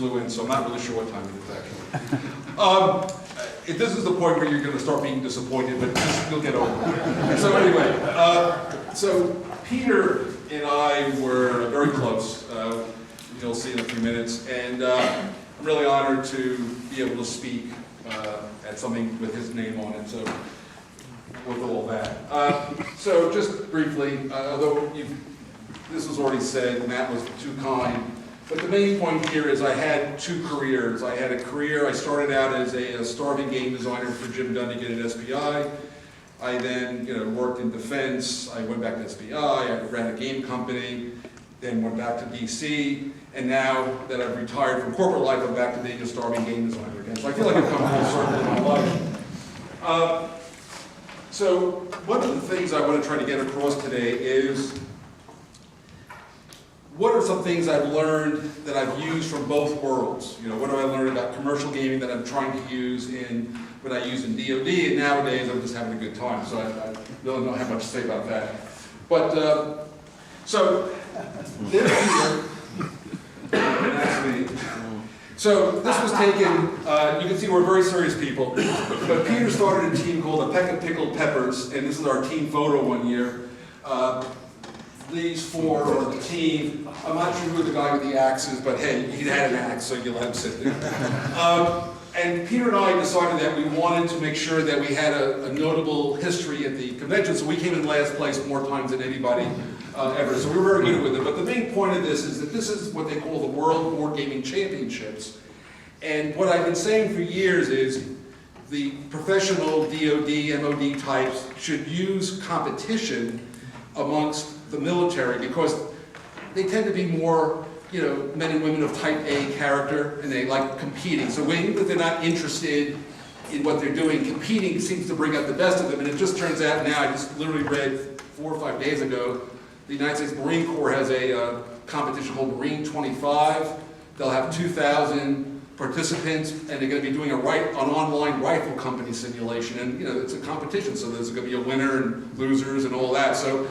flew in, so I'm not really sure what time it is actually. This is the point where you're going to start being disappointed, but you'll get over it. So anyway, so Peter and I were very close. You'll see in a few minutes, and I'm really honored to be able to speak at something with his name on it. So with all that. So just briefly, although this was already said, Matt was too kind, but the main point here is I had two careers. I had a career, I started out as a starving game designer for Jim Dunn to get an SPI. I then worked in defense, I went back to SPI, I ran a game company, then went back to DC, and now that I've retired from corporate life, I'm back to being a starving game designer again. So I feel like I've come full circle in my life. So one of the things I want to try to get across today is what are some things I've learned that I've used from both worlds? What have I learned about commercial gaming that I'm trying to use in what I use in DoD, and nowadays I'm just having a good time, so I really don't have much to say about that. But, so, this here, that's me. So this was taken, you can see we're very serious people, but Peter started a team called the Peck and Pickled Peppers, and this is our team photo one year. These four are the team. I'm not sure who the guy with the axe is, but hey, he had an axe, so you'll let him sit there. And Peter and I decided that we wanted to make sure that we had a notable history at the convention, so we came in last place more times than anybody ever, so we were very good with it. But the main point of this is that this is what they call the World Board Gaming Championships. And what I've been saying for years is the professional DoD, MOD types should use competition amongst the military because they tend to be more, men and women of type A character, and they like competing. So even if they're not interested in what they're doing, competing seems to bring out the best of them. And it just turns out now, I just literally read 4 or 5 days ago, the United States Marine Corps has a competition called Marine 25. They'll have 2,000 participants, and they're going to be doing an online rifle company simulation. And it's a competition, so there's going to be a winner and losers and all that. So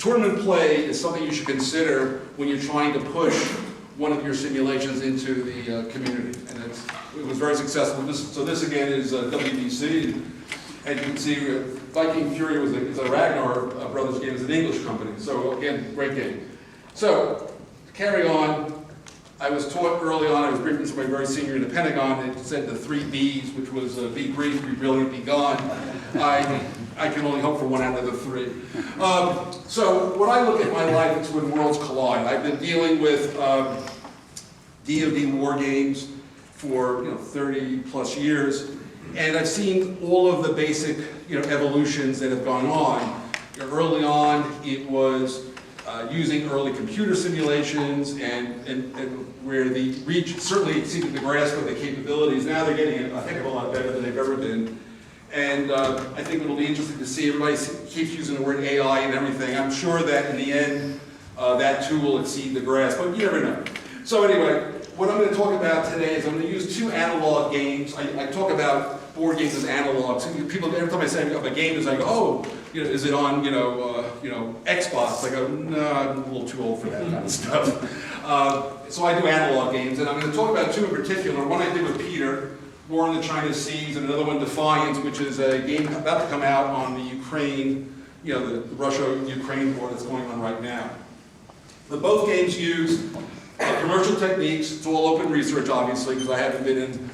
tournament play is something you should consider when you're trying to push one of your simulations into the community. And it was very successful. So this again is WBC, and you can see Viking Fury is a Ragnar Brothers game. It's an English company. So again, great game. So to carry on, I was taught early on, I was briefing somebody very senior in the Pentagon, it said the 3 Bs, which was be brief, be brilliant, be gone. I can only hope for one out of the 3. So when I look at my life, it's when worlds collide. I've been dealing with DoD war games for 30 plus years, and I've seen all of the basic evolutions that have gone on. Early on, it was using early computer simulations and where the reach certainly exceeded the grasp of the capabilities. Now they're getting a heck of a lot better than they've ever been. And I think it'll be interesting to see, everybody keeps using the word AI and everything. I'm sure that in the end, that too will exceed the grasp, but you never know. So anyway, what I'm going to talk about today is I'm going to use 2 analog games. I talk about board games as analogs. People, every time I say a game is, I go, oh, is it on, Xbox? I go, no, I'm a little too old for that kind of stuff. So I do analog games, and I'm going to talk about 2 in particular. One I did with Peter, War in the China Seas, and another one, Defiance, which is a game about to come out on the Ukraine, the Russia-Ukraine war that's going on right now. But both games use commercial techniques. It's all open research, obviously, because I haven't been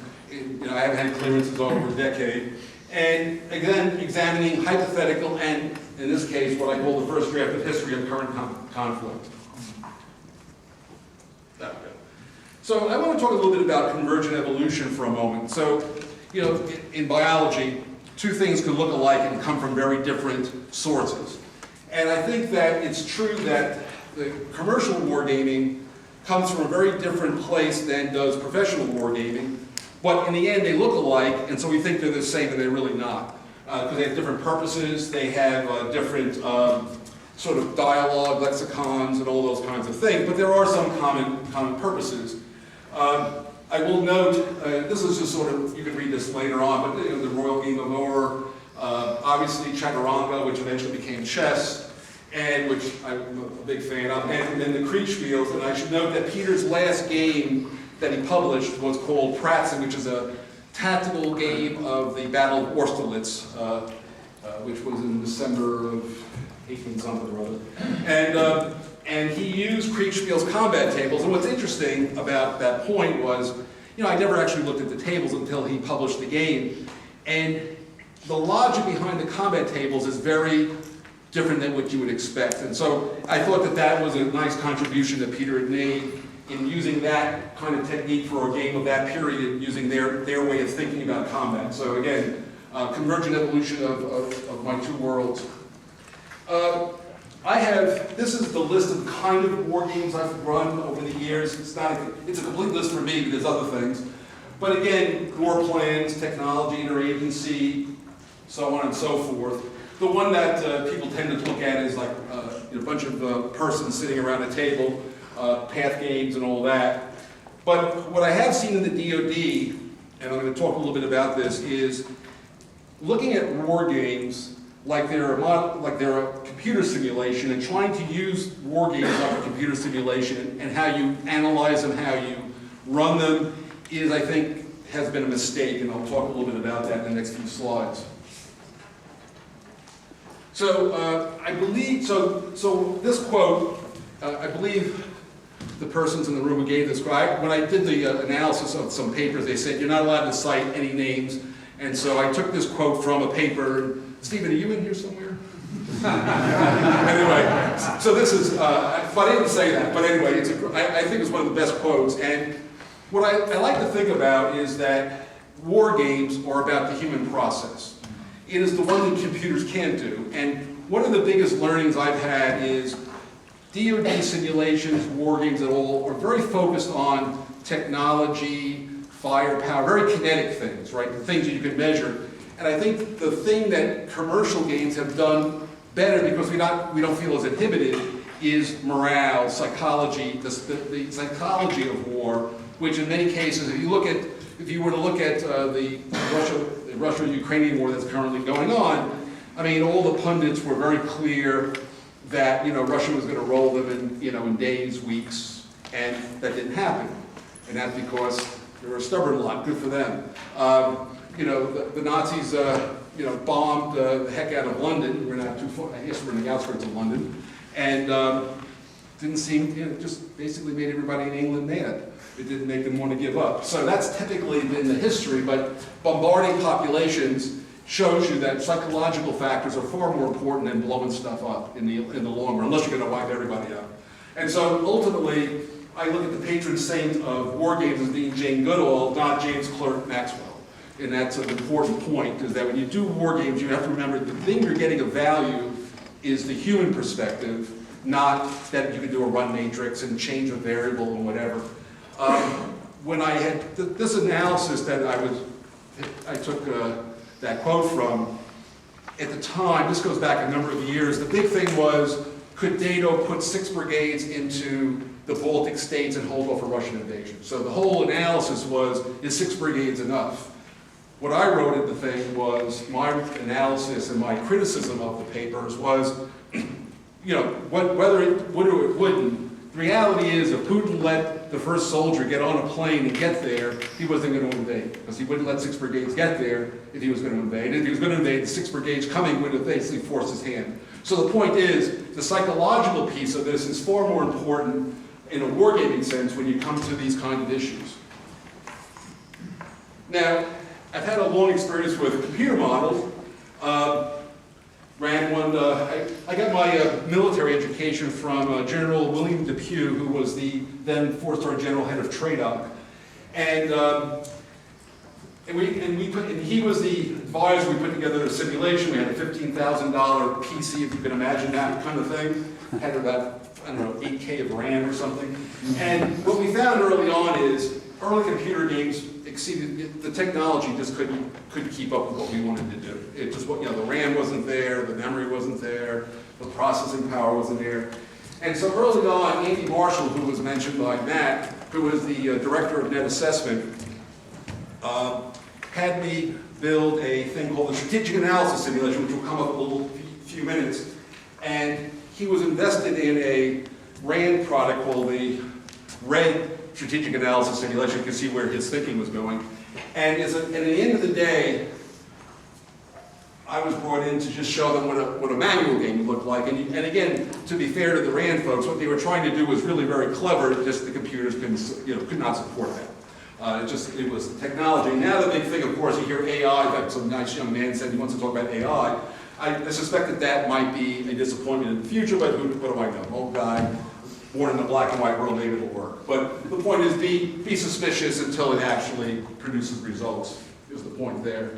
I haven't had clearances over a decade. And again, examining hypothetical and, in this case, what I call the first draft of history of current conflict. There we go. So I want to talk a little bit about convergent evolution for a moment. So, in biology, 2 things can look alike and come from very different sources. And I think that it's true that the commercial wargaming comes from a very different place than does professional wargaming. But in the end, they look alike, and so we think they're the same, and they're really not. Because they have different purposes, they have different sort of dialogue, lexicons, and all those kinds of things, but there are some common purposes. I will note, this is just sort of, you can read this later on, but the Royal Game of War, obviously Chaturanga, which eventually became chess, and which I'm a big fan of, and then the Kriegspiels, and I should note that Peter's last game that he published was called Pratzen, which is a tactical game of the Battle of Austerlitz, which was in December of 18-something or other. And he used Kriegspiel's combat tables. And what's interesting about that point was, I never actually looked at the tables until he published the game. And the logic behind the combat tables is very different than what you would expect. And so I thought that that was a nice contribution that Peter had made in using that kind of technique for a game of that period, using their way of thinking about combat. So again, convergent evolution of my two worlds. This is the list of kind of war games I've run over the years. It's a complete list for me, but there's other things. But again, war plans, technology, interagency, so on and so forth. The one that people tend to look at is like a bunch of persons sitting around a table, path games and all that. But what I have seen in the DoD, and I'm going to talk a little bit about this, is looking at war games like they're a computer simulation and trying to use war games like a computer simulation and how you analyze them, how you run them, is, I think, has been a mistake, and I'll talk a little bit about that in the next few slides. So I believe, so this quote, I believe the persons in the room who gave this quote, when I did the analysis of some papers, they said you're not allowed to cite any names, and so I took this quote from a paper. Stephen, are you in here somewhere? Anyway, so this is, but I didn't say that, but anyway, I think it's one of the best quotes, and what I like to think about is that war games are about the human process. It is the one that computers can't do. And one of the biggest learnings I've had is DoD simulations, war games at all, are very focused on technology, firepower, very kinetic things, right? Things that you can measure. And I think the thing that commercial games have done better, because we don't feel as inhibited, is morale, psychology, the psychology of war, which in many cases, if you were to look at the Russia-Ukrainian war that's currently going on, I mean, all the pundits were very clear that Russia was going to roll them in days, weeks, and that didn't happen. And that's because they were a stubborn lot. Good for them. The Nazis bombed the heck out of London. We're not too far. I guess we're in the outskirts of London, and didn't seem just basically made everybody in England mad. It didn't make them want to give up. So that's typically been the history, but bombarding populations shows you that psychological factors are far more important than blowing stuff up in the long run, unless you're going to wipe everybody out. And so ultimately, I look at the patron saint of war games as being Jane Goodall, not James Clerk Maxwell. And that's an important point, is that when you do war games, you have to remember the thing you're getting of value is the human perspective, not that you can do a run matrix and change a variable and whatever. When I had this analysis that I took that quote from, at the time, this goes back a number of years, the big thing was, could NATO put 6 brigades into the Baltic states and hold off a Russian invasion? So the whole analysis was, is 6 brigades enough? What I wrote in the thing was, my analysis and my criticism of the papers was, whether it would or it wouldn't, the reality is if Putin let the first soldier get on a plane and get there, he wasn't going to invade, because he wouldn't let 6 brigades get there if he was going to invade. And if he was going to invade, the 6 brigades coming would have basically forced his hand. So the point is, the psychological piece of this is far more important in a wargaming sense when you come to these kind of issues. Now, I've had a long experience with computer models. Ran one, I got my military education from General William Depew, who was the then 4-star general head of TRADOC. And he was the advisor. We put together a simulation. We had a $15,000 PC, if you can imagine that kind of thing. Had about, 8K of RAM or something. And what we found early on is early computer games exceeded, the technology just couldn't keep up with what we wanted to do. It just, the RAM wasn't there, the memory wasn't there, the processing power wasn't there. And so early on, Andy Marshall, who was mentioned by Matt, who was the director of net assessment, had me build a thing called the strategic analysis simulation, which will come up in a little few minutes. And he was invested in a RAND product called the Red strategic analysis simulation. You can see where his thinking was going. And at the end of the day, I was brought in to just show them what a manual game would look like. And again, to be fair to the RAND folks, what they were trying to do was really very clever, just the computers could not support that. It was technology. Now the big thing, of course, you hear AI. In fact, some nice young man said he wants to talk about AI. I suspect that might be a disappointment in the future, but what do I know? Old guy, born in the black and white world, maybe it'll work. But the point is, be suspicious until it actually produces results, is the point there.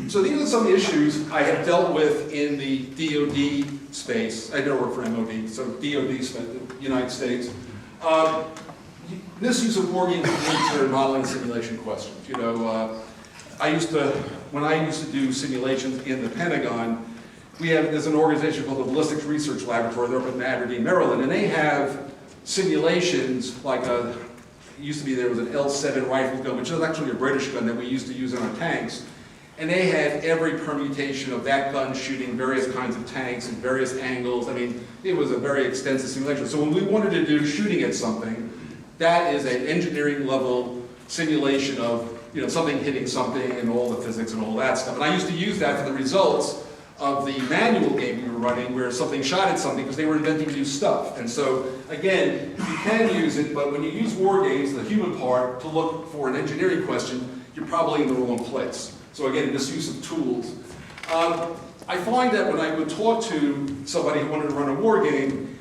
So these are some issues I have dealt with in the DoD space. I never worked for MOD, so DoD space, the United States. Misuse of war games for modeling simulation questions. When I used to do simulations in the Pentagon, there's an organization called the Ballistics Research Laboratory. They're up in Aberdeen, Maryland, and they have simulations like it used to be there was an L7 rifle gun, which is actually a British gun that we used to use in our tanks. And they had every permutation of that gun shooting various kinds of tanks in various angles. I mean, it was a very extensive simulation. So when we wanted to do shooting at something, that is an engineering level simulation of something hitting something and all the physics and all that stuff. And I used to use that for the results of the manual game we were running where something shot at something because they were inventing new stuff. And so, again, you can use it, but when you use war games, the human part, to look for an engineering question, you're probably in the wrong place. So again, misuse of tools. I find that when I would talk to somebody who wanted to run a war game,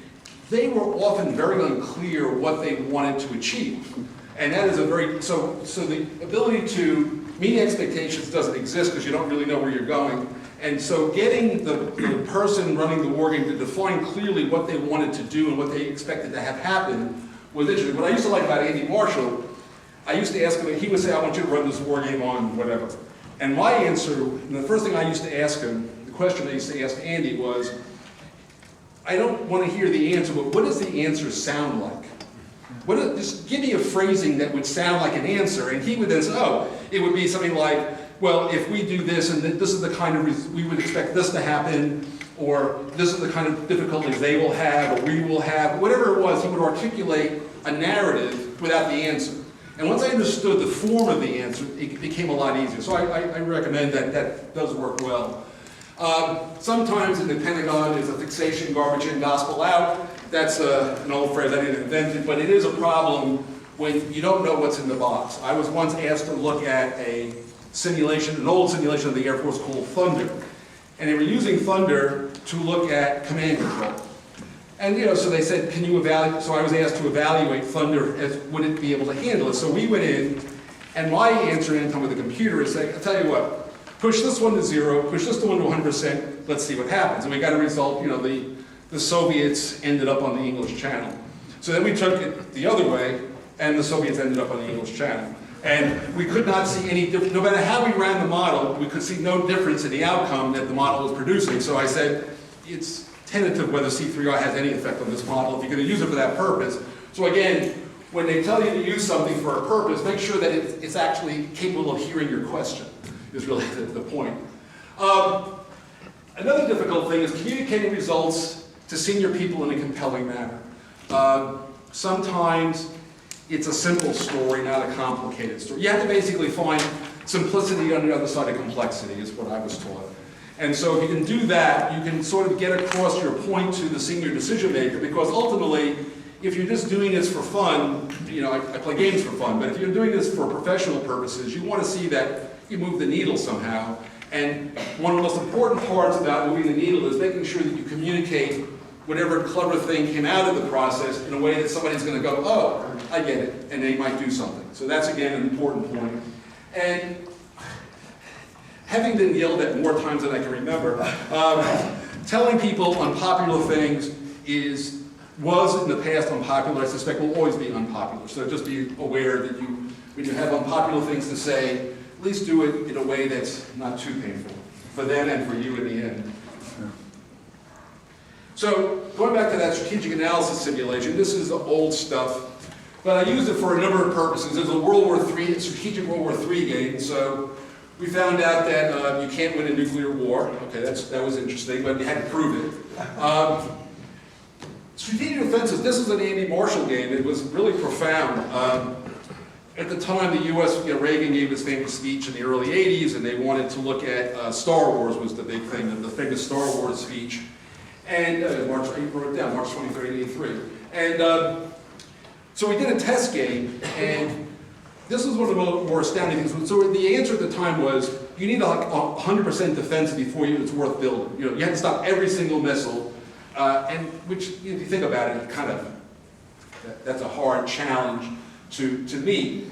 they were often very unclear what they wanted to achieve. And that is so the ability to meet expectations doesn't exist because you don't really know where you're going. And so getting the person running the war game to define clearly what they wanted to do and what they expected to have happen was interesting. What I used to like about Andy Marshall, I used to ask him, he would say, I want you to run this war game on whatever. And my answer, and the first thing I used to ask him, the question I used to ask Andy was, I don't want to hear the answer, but what does the answer sound like? Just give me a phrasing that would sound like an answer. And he would then say, it would be something like, well, if we do this, and this is the kind of, we would expect this to happen, or this is the kind of difficulties they will have, or we will have, whatever it was, he would articulate a narrative without the answer. And once I understood the form of the answer, it became a lot easier. So I recommend that does work well. Sometimes in the Pentagon there's a fixation, garbage in, gospel out. That's an old phrase, I didn't invent it, but it is a problem when you don't know what's in the box. I was once asked to look at a simulation, an old simulation of the Air Force called Thunder. And they were using Thunder to look at command control. And so they said, can you evaluate, so I was asked to evaluate Thunder as would it be able to handle it. So we went in, and my answer anytime with the computer is saying, I'll tell you what, push this one to 0, push this one to 100%, let's see what happens. And we got a result, the Soviets ended up on the English Channel. So then we took it the other way, and the Soviets ended up on the English Channel. And we could not see any difference, no matter how we ran the model, we could see no difference in the outcome that the model was producing. So I said, it's tentative whether C3I has any effect on this model if you're going to use it for that purpose. So again, when they tell you to use something for a purpose, make sure that it's actually capable of hearing your question, is really the point. Another difficult thing is communicating results to senior people in a compelling manner. Sometimes it's a simple story, not a complicated story. You have to basically find simplicity on the other side of complexity, is what I was taught. And so if you can do that, you can sort of get across your point to the senior decision maker, because ultimately, if you're just doing this for fun, I play games for fun, but if you're doing this for professional purposes, you want to see that you move the needle somehow. And one of the most important parts about moving the needle is making sure that you communicate whatever clever thing came out of the process in a way that somebody's going to go, oh, I get it, and they might do something. So that's, again, an important point. And having been yelled at more times than I can remember, telling people unpopular things was in the past unpopular, I suspect will always be unpopular. So just be aware that when you have unpopular things to say, at least do it in a way that's not too painful for them and for you in the end. So going back to that strategic analysis simulation, this is the old stuff, but I used it for a number of purposes. There's a strategic World War III game, so we found out that you can't win a nuclear war. Okay, that was interesting, but you had to prove it. Strategic defenses, this was an Andy Marshall game. It was really profound. At the time, the U.S., Reagan gave his famous speech in the early 80s, and they wanted to look at Star Wars was the big thing, the famous Star Wars speech. And you wrote it down, March 23rd, 83. And so we did a test game, and this was one of the more astounding things. So the answer at the time was, you need like 100% defense before it's worth building. You had to stop every single missile, and which, if you think about it, that's a hard challenge to meet.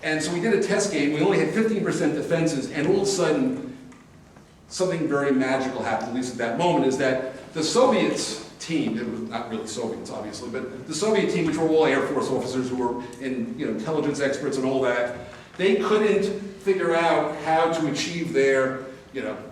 And so we did a test game. We only had 15% defenses, and all of a sudden, something very magical happened, at least at that moment, is that the Soviets team, it was not really Soviets, obviously, but the Soviet team, which were all Air Force officers who were intelligence experts and all that, they couldn't figure out how to achieve their,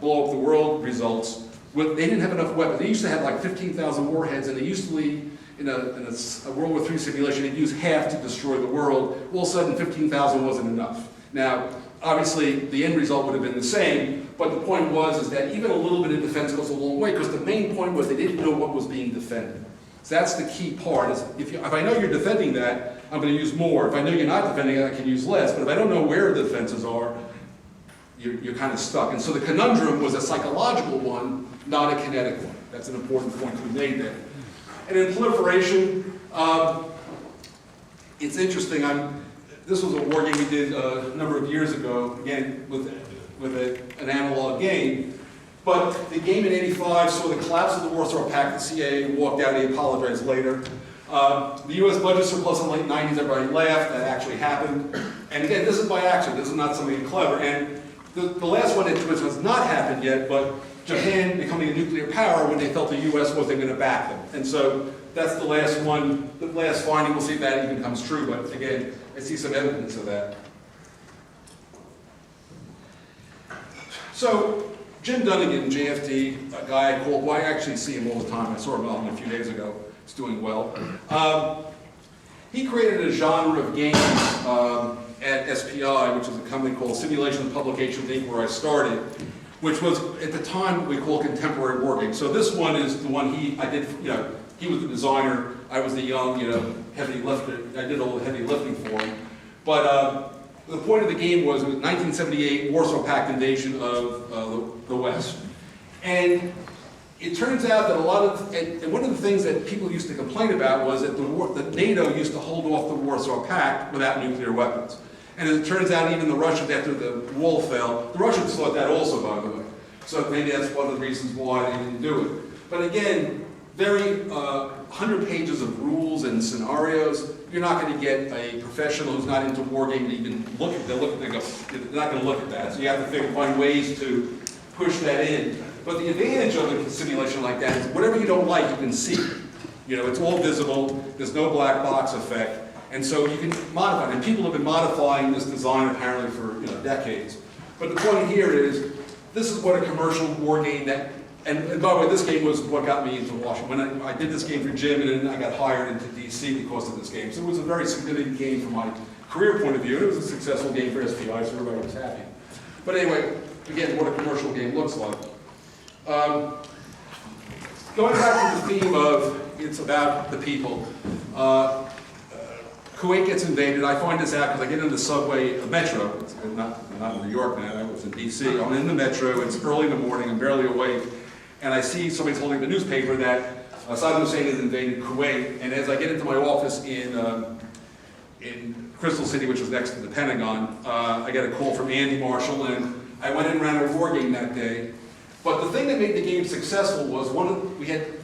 blow up the world results. They didn't have enough weapons. They used to have like 15,000 warheads, and they used to leave in a World War III simulation, they'd use half to destroy the world. All of a sudden, 15,000 wasn't enough. Now, obviously, the end result would have been the same, but the point was that even a little bit of defense goes a long way, because the main point was they didn't know what was being defended. So that's the key part, is if I know you're defending that, I'm going to use more. If I know you're not defending it, I can use less. But if I don't know where the defenses are, you're kind of stuck. And so the conundrum was a psychological one, not a kinetic one. That's an important point to be made there. And in proliferation, it's interesting. This was a war game we did a number of years ago, again, with an analog game. But the game in '85 saw the collapse of the Warsaw Pact. The CIA walked out, they apologized later. The US budget surplus in the late 90s, everybody laughed, that actually happened. And again, this is by accident, this is not something clever. And the last one which has not happened yet, but Japan becoming a nuclear power when they felt the US wasn't going to back them. And so that's the last one, the last finding. We'll see if that even comes true, but again, I see some evidence of that. So Jim Dunnigan, JFD, a guy I called, well, I actually see him all the time. I saw him a few days ago. He's doing well. He created a genre of games at SPI, which is a company called Simulation and Publications Inc., where I started, which was, at the time, we called contemporary war games. So this one is the one I did, he was the designer, I was the young, heavy lifter. I did all the heavy lifting for him. But the point of the game was 1978 Warsaw Pact invasion of the West. And it turns out that and one of the things that people used to complain about was that that NATO used to hold off the Warsaw Pact without nuclear weapons. And as it turns out, even the Russians, after the wall fell, the Russians thought that also, by the way. So maybe that's one of the reasons why they didn't do it. But again, 100 pages of rules and scenarios. You're not going to get a professional who's not into wargaming to even look at they're not going to look at that. So you have to find ways to push that in. But the advantage of a simulation like that is whatever you don't like, you can see. It's all visible. There's no black box effect. And so you can modify it. And people have been modifying this design apparently for decades. But the point here is, this is what a commercial war game that, and by the way, this game was what got me into Washington. When I did this game for Jim, and then I got hired into DC because of this game. So it was a very significant game from my career point of view. It was a successful game for SPI, so everybody was happy. But anyway, again, what a commercial game looks like. Going back to the theme of, it's about the people. Kuwait gets invaded. I find this out because I get in the subway, metro. It's not in New York now, I was in DC. I'm in the metro, it's early in the morning, I'm barely awake, and I see somebody's holding the newspaper that Saddam Hussein has invaded Kuwait. And as I get into my office in Crystal City, which was next to the Pentagon, I get a call from Andy Marshall, and I went and ran a war game that day. But the thing that made the game successful was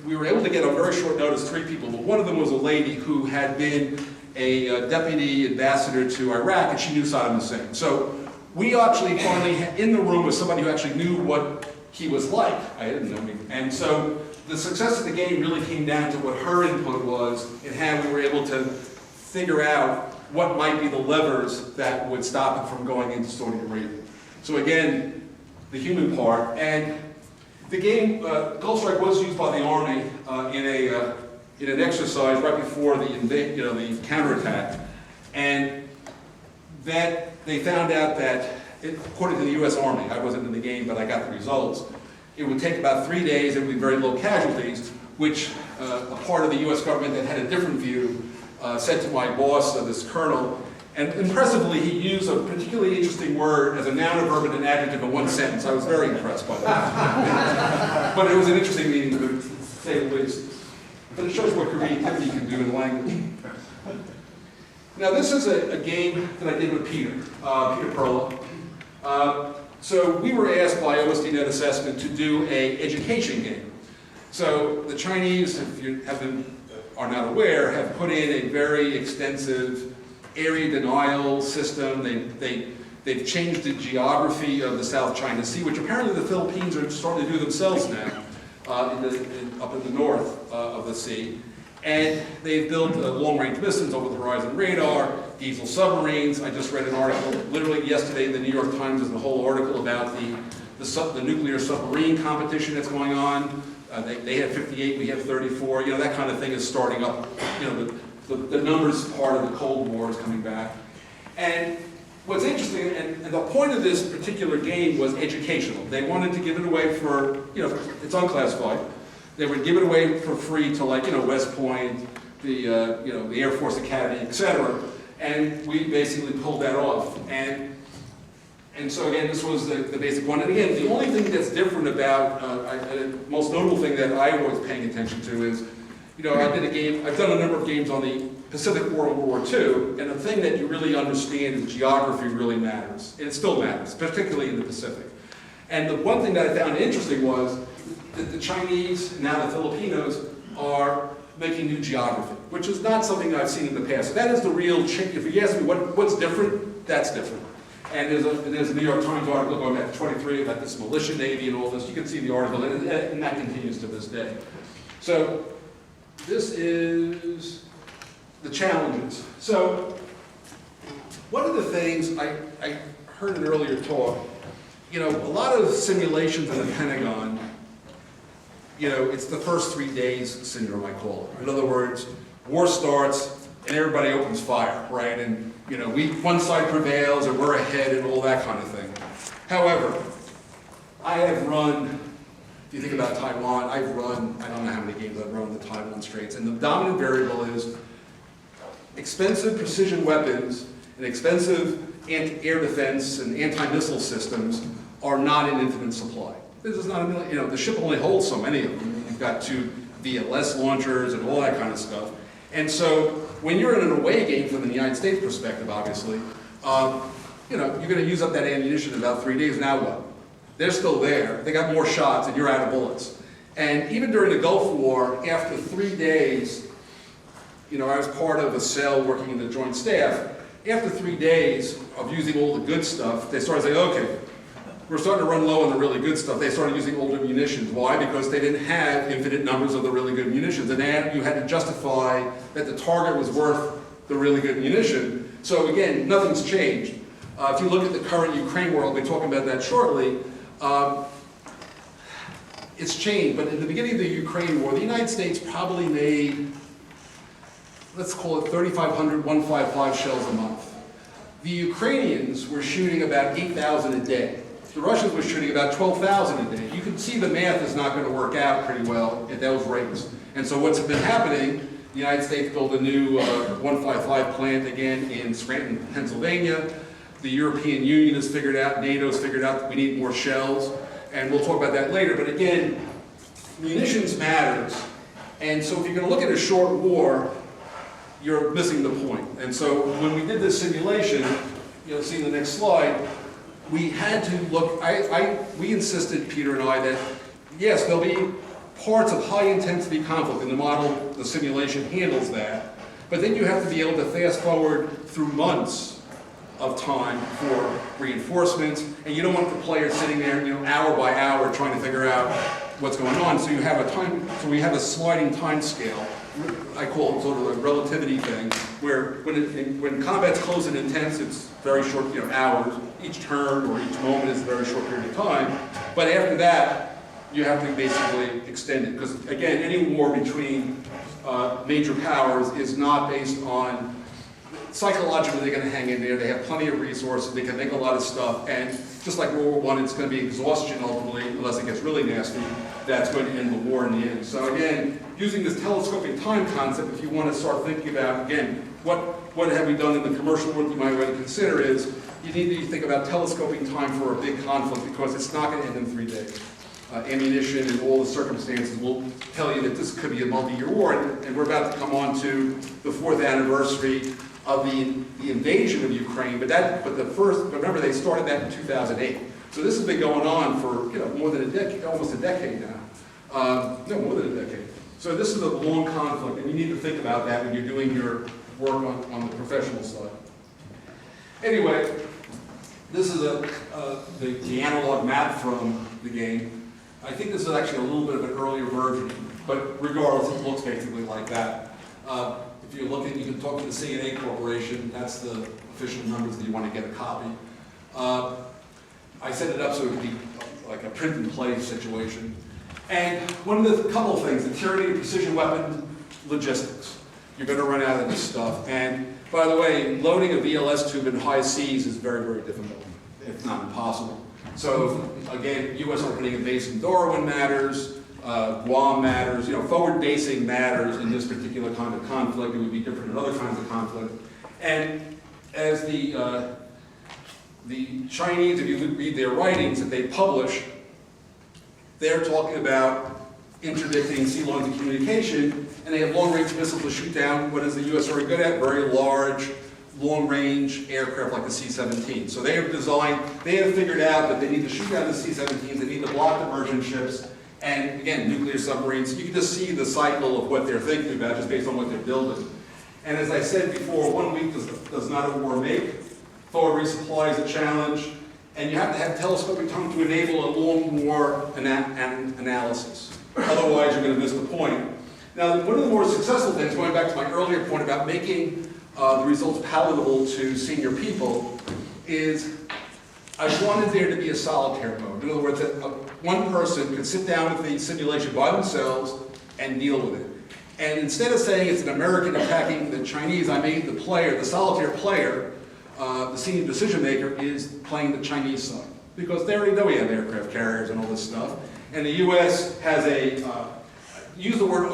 we were able to get on very short notice 3 people, but one of them was a lady who had been a deputy ambassador to Iraq, and she knew Saddam Hussein. So we actually finally in the room with somebody who actually knew what he was like. I didn't know him. And so the success of the game really came down to what her input was and how we were able to figure out what might be the levers that would stop it from going into Saudi Arabia. So again, the human part. And the game, Gulf Strike was used by the Army in an exercise right before the counterattack, and that they found out that, according to the U.S. Army, I wasn't in the game, but I got the results, it would take about 3 days, it would be very low casualties, which a part of the US government that had a different view said to my boss, this colonel, and impressively he used a particularly interesting word as a noun, a verb, and an adjective in one sentence. I was very impressed by that. But it was an interesting meeting, to say the least. But it shows what creativity can do in language. Now this is a game that I did with Peter Perla. So we were asked by OSD Net Assessment to do an education game. So the Chinese, if you are not aware, have put in a very extensive area denial system. They've changed the geography of the South China Sea, which apparently the Philippines are starting to do themselves now, up in the north of the sea. And they've built long-range missiles over the horizon radar, diesel submarines. I just read an article literally yesterday in the New York Times. There's a whole article about the nuclear submarine competition that's going on. They have 58, we have 34. You know, that kind of thing is starting up. You know, the numbers part of the Cold War is coming back. And what's interesting, and the point of this particular game was educational. They wanted to give it away for, you know, it's unclassified. They would give it away for free to, like, you know, West Point, the Air Force Academy, etc. And we basically pulled that off. And so again, this was the basic one. And again, the only thing that's different about, the most notable thing that I was paying attention to is, you know, I've done a number of games on the Pacific War and World War II, and the thing that you really understand is geography really matters. And it still matters, particularly in the Pacific. And the one thing that I found interesting was that the Chinese, and now the Filipinos, are making new geography, which is not something I've seen in the past. So that is the real change. If you ask me what's different, that's different. And there's a New York Times article going back to 23 about this militia navy and all this. You can see the article, and that continues to this day. So this is the challenges. So one of the things I heard an earlier talk, you know, a lot of simulations in the Pentagon, you know, it's the first 3 days syndrome, I call it. In other words, war starts and everybody opens fire, right? And, you know, one side prevails or we're ahead and all that kind of thing. However, I have run, if you think about Taiwan, I don't know how many games I've run the Taiwan Straits, and the dominant variable is expensive precision weapons and expensive air defense and anti-missile systems are not in infinite supply. This is not you know, the ship only holds so many of them. You've got 2 VLS launchers and all that kind of stuff. And so when you're in an away game from the United States perspective, obviously, you know, you're going to use up that ammunition in about 3 days. Now what? They're still there. They got more shots and you're out of bullets. And even during the Gulf War, after 3 days, you know, I was part of a cell working in the Joint Staff. After 3 days of using all the good stuff, they started saying, okay, we're starting to run low on the really good stuff. They started using older munitions. Why? Because they didn't have infinite numbers of the really good munitions. And then you had to justify that the target was worth the really good munition. So again, nothing's changed. If you look at the current Ukraine war, I'll be talking about that shortly, it's changed. But in the beginning of the Ukraine war, the United States probably made, let's call it 3,500 155 shells a month. The Ukrainians were shooting about 8,000 a day. The Russians were shooting about 12,000 a day. You can see the math is not going to work out pretty well at those rates. And so what's been happening, the United States built a new 155 plant again in Scranton, Pennsylvania. The European Union has figured out, NATO's figured out that we need more shells. And we'll talk about that later. But again, munitions matters. And so if you're going to look at a short war, you're missing the point. And so when we did this simulation, you'll see in the next slide, we had to look, we insisted, Peter and I, that yes, there'll be parts of high intensity conflict, and the model, the simulation handles that, but then you have to be able to fast forward through months of time for reinforcements, and you don't want the player sitting there, you know, hour by hour trying to figure out what's going on. So you have we have a sliding time scale. I call it sort of a relativity thing, where when combat's close and intense, it's very short, you know, hours. Each turn or each moment is a very short period of time. But after that, you have to basically extend it. Because again, any war between major powers is not based on, psychologically they're going to hang in there. They have plenty of resources. They can make a lot of stuff. And just like World War I, it's going to be exhaustion ultimately, unless it gets really nasty. that's going to end the war in the end. So again, using this telescoping time concept, if you want to start thinking about, again, what have we done in the commercial world you might want to consider is, you need to think about telescoping time for a big conflict because it's not going to end in 3 days. Ammunition and all the circumstances will tell you that this could be a multi-year war, and we're about to come on to the 4th anniversary of the invasion of Ukraine, remember they started that in 2008. So this has been going on for more than a decade, almost a decade now. No, more than a decade. So this is a long conflict, and you need to think about that when you're doing your work on the professional side. Anyway, this is the analog map from the game. I think this is actually a little bit of an earlier version, but regardless, it looks basically like that. If you're looking, you can talk to the CNA Corporation. That's the official numbers that you want to get a copy. I set it up so it could be like a print and play situation. And one of the couple of things, the tyranny of precision weapon logistics. You're going to run out of this stuff. And by the way, loading a VLS tube in high seas is very, very difficult, if not impossible. So again, U.S. opening a base in Darwin matters, Guam matters, forward basing matters in this particular kind of conflict. It would be different in other kinds of conflict. And as the Chinese, if you read their writings that they publish, they're talking about interdicting sea lines of communication, and they have long-range missiles to shoot down what is the U.S. very good at, very large, long-range aircraft like the C-17. So they have figured out that they need to shoot down the C-17s, they need to block the merchant ships, and again, nuclear submarines. You can just see the cycle of what they're thinking about just based on what they're building. And as I said before, 1 week does not a war make. Forward resupply is a challenge, and you have to have telescoping time to enable a long war analysis. Otherwise, you're going to miss the point. Now, one of the more successful things, going back to my earlier point about making the results palatable to senior people, is I wanted there to be a solitaire mode. In other words, that one person could sit down with the simulation by themselves and deal with it. And instead of saying it's an American attacking the Chinese, I made the player, the solitaire player, the senior decision maker, is playing the Chinese side. Because they already know we have aircraft carriers and all this stuff. And the U.S. has use the word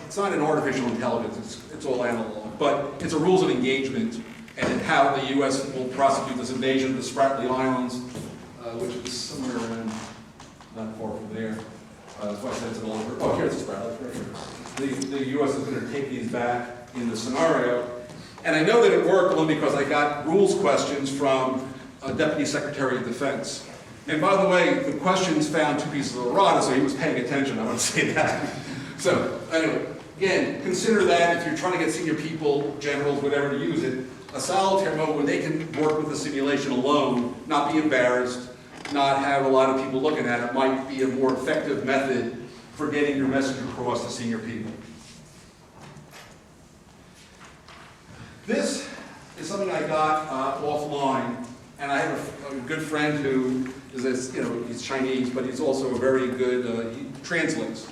it's not an artificial intelligence, it's all analog, but it's a rules of engagement and how the U.S. will prosecute this invasion of the Spratly Islands, which is somewhere around, not far from there. That's why I said it's an older, oh, here's the Spratly, right here. The U.S. is going to take these back in the scenario. And I know that it worked only because I got rules questions from a Deputy Secretary of Defense. And by the way, the questions found 2 pieces of errata, so he was paying attention, I want to say that. So, anyway, again, consider that if you're trying to get senior people, generals, whatever, to use it, a solitaire mode where they can work with the simulation alone, not be embarrassed, not have a lot of people looking at it, might be a more effective method for getting your message across to senior people. This is something I got offline, and I have a good friend who is, he's Chinese, but he's also a very good, he translates.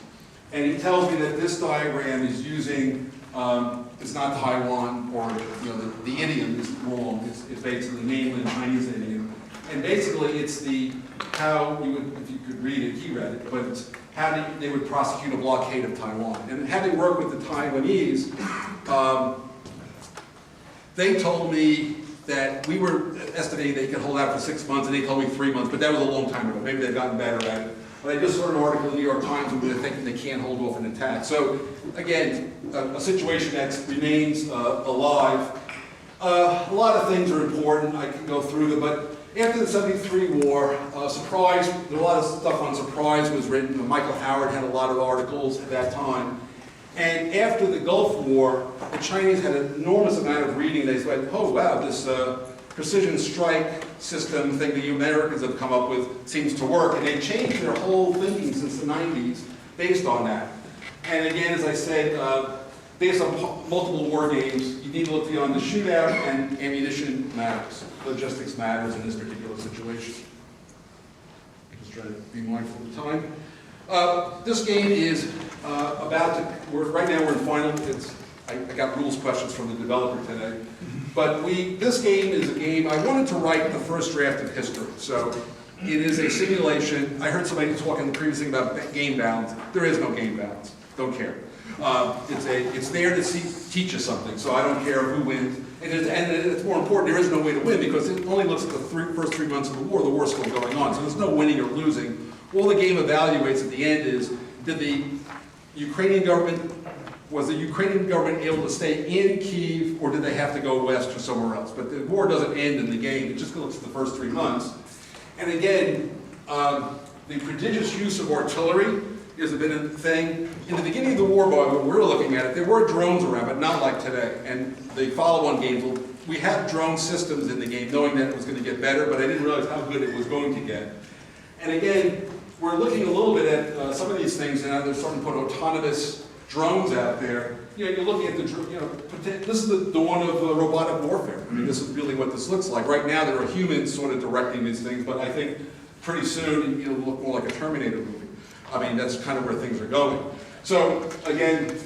And he tells me that this diagram is using, it's not Taiwan, or the idiom is wrong. It's basically mainland Chinese idiom. And basically it's how you would, if you could read it, he read it, but it's how they would prosecute a blockade of Taiwan. And having worked with the Taiwanese, they told me that we were estimating they could hold out for 6 months, and they told me 3 months, but that was a long time ago. Maybe they've gotten better at it. But I just saw an article in the New York Times where they're thinking they can't hold off an attack. So again, a situation that remains alive. A lot of things are important. I can go through them, but after the '73 war, surprise, a lot of stuff on surprise was written. Michael Howard had a lot of articles at that time. And after the Gulf War, the Chinese had an enormous amount of reading. They said, oh wow, this precision strike system thing the Americans have come up with seems to work. And they changed their whole thinking since the 90s based on that. And again, as I said, based on multiple war games, you need to look beyond the shootout, and ammunition matters. Logistics matters in this particular situation. Just try to be mindful of the time. This game is right now we're in final. I got rules questions from the developer today. But this game is a game, I wanted to write the first draft of history. So It is a simulation. I heard somebody talking previously about game balance. There is no game balance. Don't care. It's there to teach you something, so I don't care who wins. And it's more important, there is no way to win because it only looks at the first 3 months of the war. The war's still going on, so there's no winning or losing. All the game evaluates at the end is, was the Ukrainian government able to stay in Kyiv, or did they have to go west or somewhere else? But the war doesn't end in the game, it just looks at the first 3 months. And again, the prodigious use of artillery has been a thing. In the beginning of the war, by when we were looking at it, there were drones around, but not like today. And the follow-on games, we had drone systems in the game, knowing that it was going to get better, but I didn't realize how good it was going to get. And again, we're looking a little bit at some of these things, and they're starting to put autonomous drones out there. You're looking at this is the dawn of robotic warfare. I mean, this is really what this looks like. Right now, there are humans sort of directing these things, but I think pretty soon it'll look more like a Terminator movie. I mean, that's kind of where things are going. So, again,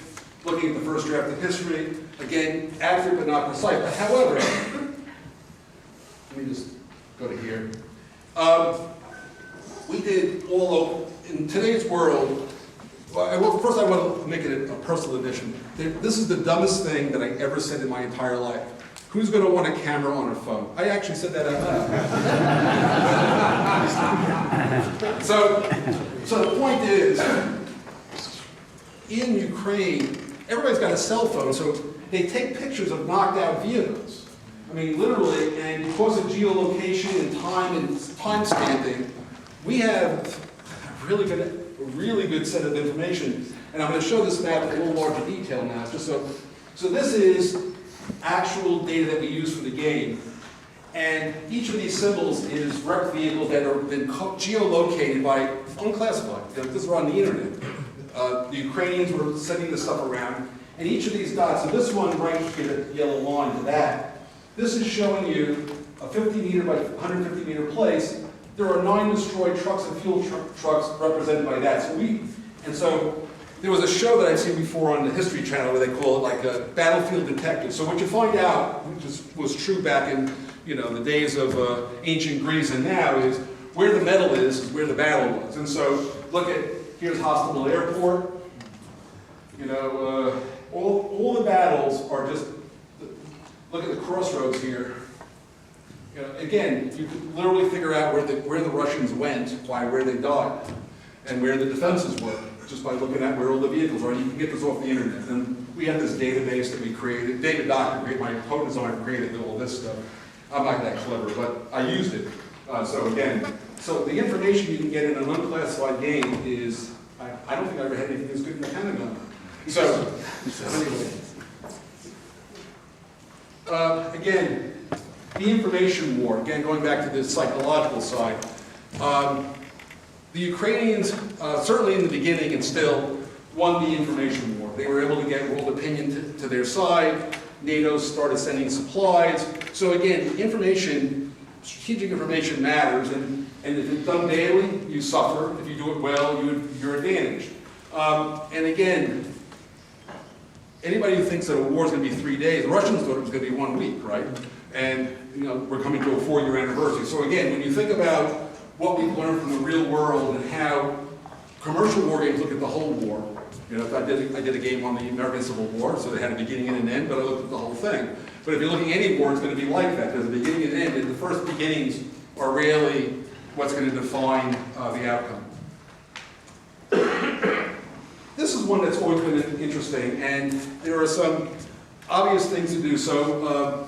looking at the first draft of history, again, accurate but not precise. But however, let me just go to here. We did in today's world, well, first I want to make it a personal admission. This is the dumbest thing that I ever said in my entire life. Who's going to want a camera on a phone? I actually said that out loud. So the point is, in Ukraine, everybody's got a cell phone, so they take pictures of knocked out vehicles. I mean, literally, and because of geolocation and time stamping, we have a really good set of information. And I'm going to show this map in a little larger detail now. Just so this is actual data that we use for the game. And each of these symbols is wrecked vehicles that have been geolocated by unclassified. This is on the internet. The Ukrainians were sending this stuff around. And each of these dots, so this one right here, the yellow line to that, this is showing you a 50 meter by 150 meter place. There are 9 destroyed trucks and fuel trucks represented by that. So there was a show that I'd seen before on the History Channel where they call it like a battlefield detective. So what you find out, which was true back in the days of ancient Greece and now, is where the metal is where the battle was. And so look at, here's Hostomel Airport. All the battles are just, look at the crossroads here. Again, you can literally figure out where the Russians went by where they died and where the defenses were, just by looking at where all the vehicles are. You can get this off the internet. And we have this database that we created. David Doctor, my co-designer, created all this stuff. I'm not that clever, but I used it. So the information you can get in an unclassified game is, I don't think I ever had anything as good in the Pentagon. So anyway. Again, the information war, again, going back to the psychological side. The Ukrainians, certainly in the beginning and still, won the information war. They were able to get world opinion to their side. NATO started sending supplies. So again, strategic information matters, and if it's done daily, you suffer. If you do it well, you're advantaged. And again, anybody who thinks that a war is going to be 3 days, the Russians thought it was going to be 1 week, right? And we're coming to a 4-year anniversary. So again, when you think about what we've learned from the real world and how commercial war games look at the whole war. I did a game on the American Civil War, so they had a beginning and an end, but I looked at the whole thing. But if you're looking at any war, it's going to be like that. There's a beginning and an end, and the first beginnings are really what's going to define the outcome. This is one that's always been interesting, and there are some obvious things to do. So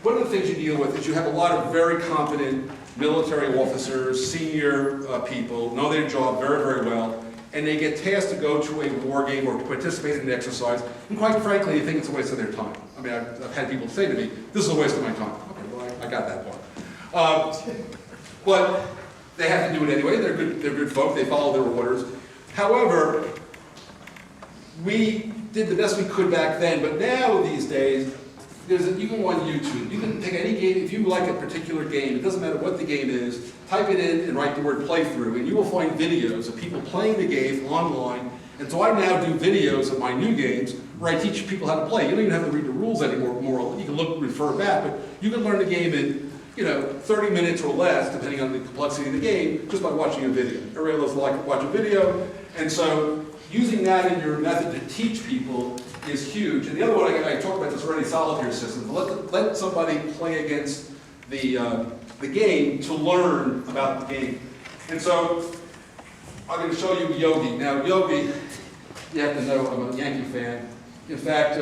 one of the things you deal with is you have a lot of very competent military officers, senior people, know their job very, very well, and they get tasked to go to a war game or participate in an exercise, and quite frankly, they think it's a waste of their time. I mean, I've had people say to me, this is a waste of my time. Okay, well, I got that part. But they have to do it anyway. They're good folk. They follow their orders. However, we did the best we could back then, but now these days, you can go on YouTube. You can take any game. If you like a particular game, it doesn't matter what the game is, type it in and write the word playthrough, and you will find videos of people playing the game online. And so I now do videos of my new games where I teach people how to play. You don't even have to read the rules anymore. You can refer back, but you can learn the game in 30 minutes or less, depending on the complexity of the game, just by watching a video. Everybody loves to like to watch a video, and so using that in your method to teach people is huge. And the other one, I talked about this already, solitaire system. Let somebody play against the game to learn about the game. And so I'm going to show you Yogi. Now, Yogi, you have to know I'm a Yankee fan. In fact,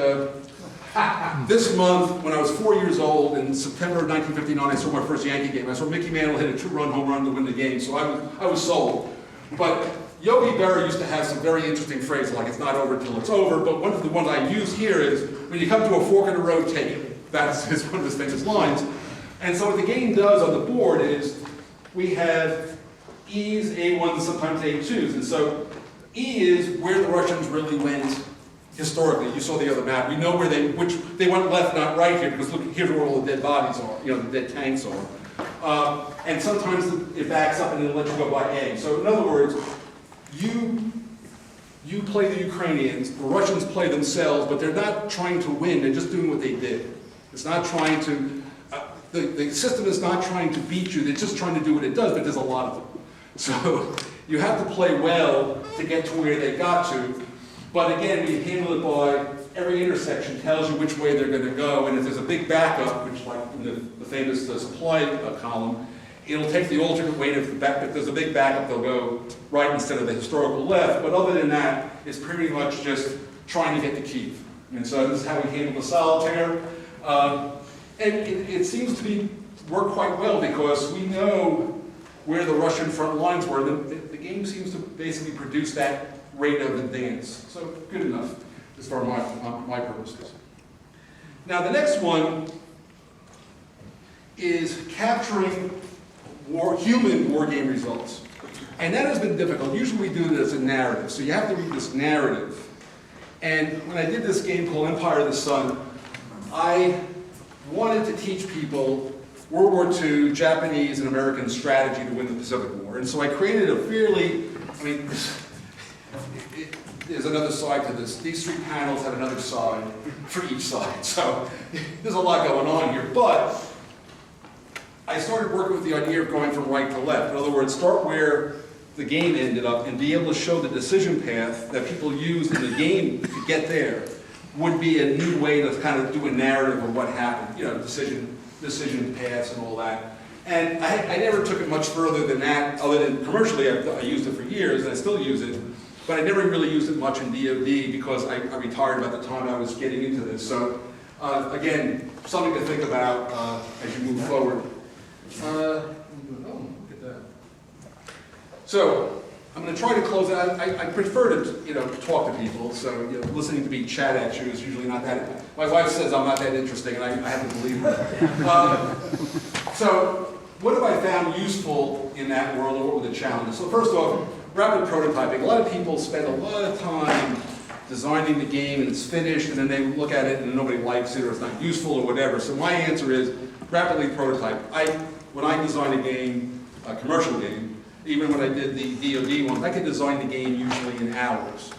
this month, when I was 4 years old, in September of 1959, I saw my first Yankee game. I saw Mickey Mantle hit a two-run home run to win the game, so I was sold. But Yogi Berra used to have some very interesting phrases, like it's not over till it's over, but one of the ones I use here is, when you come to a fork in the road, take it. That's one of his famous lines. And so what the game does on the board is, we have E's, A1s, and sometimes A2s. And so E is where the Russians really went historically. You saw the other map. We know where they went left, not right here, because look, here's where all the dead bodies are, the dead tanks are. And sometimes it backs up and it'll let you go by A. So in other words, you play the Ukrainians, the Russians play themselves, but they're not trying to win, they're just doing what they did. It's not trying to, the system is not trying to beat you, they're just trying to do what it does, but there's a lot of them. So you have to play well to get to where they got to, but again, we handle it by every intersection tells you which way they're going to go, and if there's a big backup, which like in the famous supply column, it'll take the alternate way, and if there's a big backup, they'll go right instead of the historical left, but other than that, it's pretty much just trying to get the key. And so this is how we handle the solitaire. And it seems to work quite well because we know where the Russian front lines were. The game seems to basically produce that rate of advance. So good enough as far as my purposes. Now the next one is capturing human war game results. And that has been difficult. Usually we do this as a narrative. So you have to read this narrative. And when I did this game called Empire of the Sun, I wanted to teach people World War II, Japanese, and American strategy to win the Pacific War. And so I created a fairly, there's another side to this. These three panels have another side for each side. So there's a lot going on here. But I started working with the idea of going from right to left. In other words, start where the game ended up and be able to show the decision path that people used in the game to get there would be a new way to kind of do a narrative of what happened, decision paths and all that. And I never took it much further than that, other than commercially, I used it for years and I still use it, but I never really used it much in DoD because I retired by the time I was getting into this. So again, something to think about as you move forward. Oh, look at that. So I'm going to try to close out. I prefer to talk to people. So listening to me chat at you is usually not that. My wife says I'm not that interesting, and I have to believe her. So what have I found useful in that world, or what were the challenges? So first off, rapid prototyping. A lot of people spend a lot of time designing the game, and it's finished, and then they look at it, and nobody likes it, or it's not useful, or whatever. So my answer is rapidly prototype. When I design a game, a commercial game, even when I did the DoD ones, I could design the game usually in hours.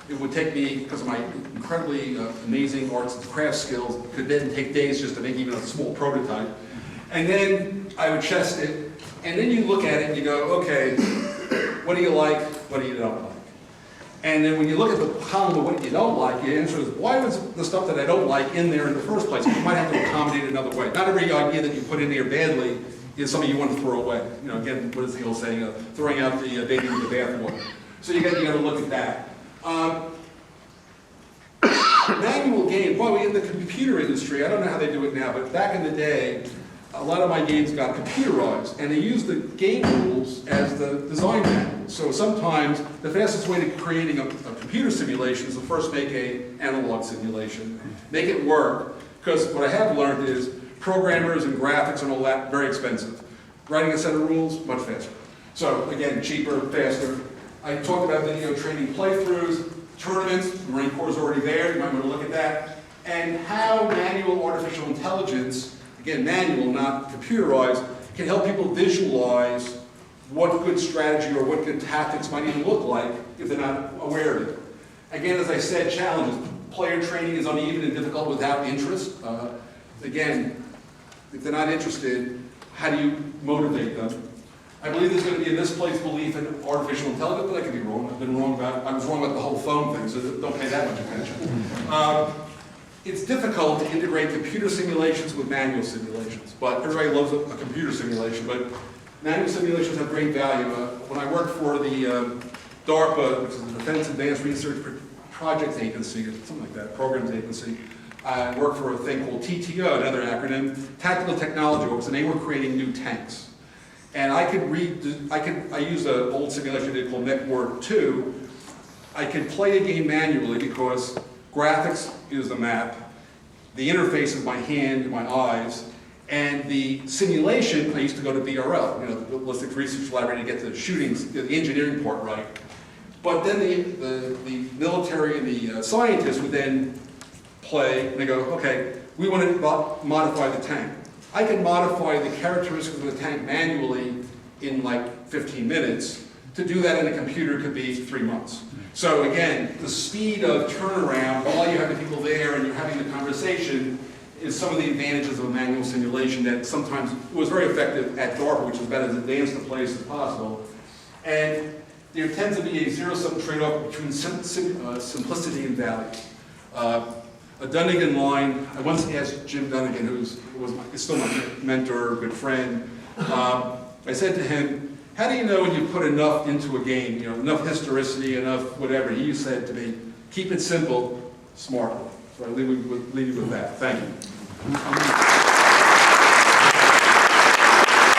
It would take me, because of my incredibly amazing arts and crafts skills, could then take days just to make even a small prototype. And then I would test it, and then you look at it and you go, okay, what do you like, what do you don't like? And then when you look at the column of what you don't like, your answer is, why was the stuff that I don't like in there in the first place? You might have to accommodate it another way. Not every idea that you put in there badly is something you want to throw away. Again, what is the old saying? Throwing out the baby with the bathwater. So you got to look at that. Manual game. Well, in the computer industry, I don't know how they do it now, but back in the day, a lot of my games got computerized, and they used the game rules as the design manual. So sometimes the fastest way to creating a computer simulation is to first make an analog simulation, make it work, because what I have learned is programmers and graphics and all that, very expensive. Writing a set of rules, much faster. So again, cheaper, faster. I talked about video training playthroughs, tournaments, the Marine Corps is already there, you might want to look at that, and how manual artificial intelligence, again, manual, not computerized, can help people visualize what good strategy or what good tactics might even look like if they're not aware of it. Again, as I said, challenges. Player training is uneven and difficult without interest. Again, if they're not interested, how do you motivate them? I believe there's going to be a misplaced belief in artificial intelligence, but I could be wrong. I've been wrong about it. I was wrong about the whole phone thing, so don't pay that much attention. It's difficult to integrate computer simulations with manual simulations, but everybody loves a computer simulation, but manual simulations have great value. When I worked for the DARPA, which is the Defense Advanced Research Projects Agency, or something like that, Programs Agency, I worked for a thing called TTO, another acronym, Tactical Technology Works, and they were creating new tanks. And I used an old simulation they called MechWarrior 2. I could play a game manually because graphics is the map, the interface is my hand and my eyes, and the simulation, I used to go to BRL, the Ballistics Research Laboratory, to get the shootings, the engineering part right. But then the military and the scientists would then play, and they go, okay, we want to modify the tank. I can modify the characteristics of the tank manually in like 15 minutes. To do that in a computer could be 3 months. So again, the speed of turnaround, while you have the people there and you're having the conversation, is some of the advantages of a manual simulation that sometimes was very effective at DARPA, which is about as advanced a place as possible. And there tends to be a zero-sum trade-off between simplicity and value. A Dunnigan line, I once asked Jim Dunnigan, is still my mentor, good friend, I said to him, how do you know when you put enough into a game, enough historicity, enough whatever? He said to me, keep it simple, smartly. So I leave you with that. Thank you.